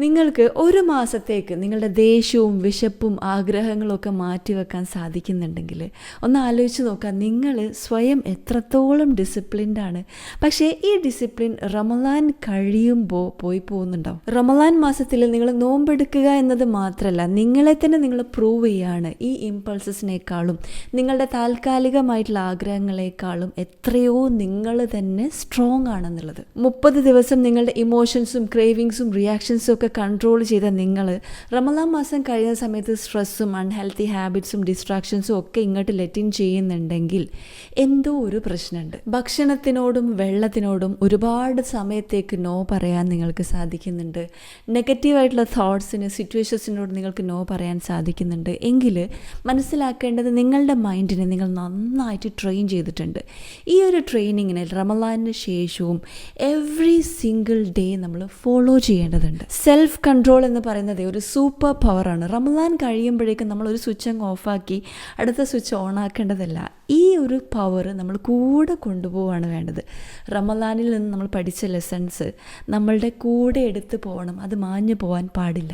നിങ്ങൾക്ക് ഒരു മാസത്തേക്ക് നിങ്ങളുടെ ദേഷ്യവും വിശപ്പും ആഗ്രഹങ്ങളും ഒക്കെ മാറ്റിവെക്കാൻ സാധിക്കുന്നുണ്ടെങ്കിൽ ഒന്ന് ആലോചിച്ച് നോക്കാം, നിങ്ങൾ സ്വയം എത്രത്തോളം ഡിസിപ്ലിൻഡ് ആണ്. പക്ഷേ ഈ ഡിസിപ്ലിൻ റമളാൻ കഴിയുമ്പോൾ പോയി പോകുന്നുണ്ടാവും. റമളാൻ മാസത്തിൽ നിങ്ങൾ നോമ്പെടുക്കുക എന്നത് മാത്രമല്ല, നിങ്ങളെ തന്നെ നിങ്ങൾ പ്രൂവ് ചെയ്യുകയാണ് ഈ ഇമ്പൾസസിനേക്കാളും നിങ്ങളുടെ താൽക്കാലികമായിട്ടുള്ള ആഗ്രഹങ്ങളെക്കാളും എത്രയോ നിങ്ങൾ തന്നെ സ്ട്രോങ് ആണെന്നുള്ളത്. 30 ദിവസം നിങ്ങളുടെ ഇമോഷൻസും ക്രേവിങ്സും റിയാക്ഷൻസും ഒക്കെ കൺട്രോൾ ചെയ്ത നിങ്ങൾ റമളാൻ മാസം കഴിയുന്ന സമയത്ത് സ്ട്രെസ്സും അൺഹെൽത്തി ഹാബിറ്റ്സും ഡിസ്ട്രാക്ഷൻസും ഒക്കെ ഇങ്ങോട്ട് ലെറ്റിൻ ചെയ്യുന്നുണ്ടെങ്കിൽ എന്തോ ഒരു പ്രശ്നമുണ്ട്. ഭക്ഷണത്തിനോടും വെള്ളത്തിനോടും ഒരുപാട് സമയത്തേക്ക് നോ പറയാൻ നിങ്ങൾക്ക് സാധിക്കുന്നുണ്ട്. നെഗറ്റീവായിട്ടുള്ള തോട്ട്സിന് സിറ്റുവേഷൻസിനോട് നിങ്ങൾക്ക് നോ പറയാൻ സാധിക്കുന്നുണ്ട് എങ്കിൽ മനസ്സിലാക്കേണ്ടത് നിങ്ങളുടെ മൈൻഡിനെ നിങ്ങൾ നന്നായിട്ട് ട്രെയിൻ ചെയ്തിട്ടുണ്ട്. ഈ ഒരു ട്രെയിനിങ്ങിനെ റമളാനിന് ശേഷവും എവറി സിംഗിൾ ഡേ നമ്മൾ ഫോളോ ചെയ്യേണ്ടതുണ്ട്. സെൽഫ് കൺട്രോൾ എന്ന് പറയുന്നത് ഒരു സൂപ്പർ പവറാണ്. റമളാൻ കഴിയുമ്പോഴേക്കും നമ്മൾ ഒരു സ്വിച്ച് അങ്ങ് ഓഫാക്കി അടുത്ത സ്വിച്ച് ഓൺ ആക്കേണ്ടതല്ല. ഈ ഒരു പവർ നമ്മൾ കൂടെ കൊണ്ടുപോവുകയാണ് വേണ്ടത്. റമളാനിൽ നിന്ന് നമ്മൾ പഠിച്ച ലെസൺസ് നമ്മളുടെ കൂടെ എടുത്ത് പോകണം, അത് മാഞ്ഞു പോകാൻ പാടില്ല.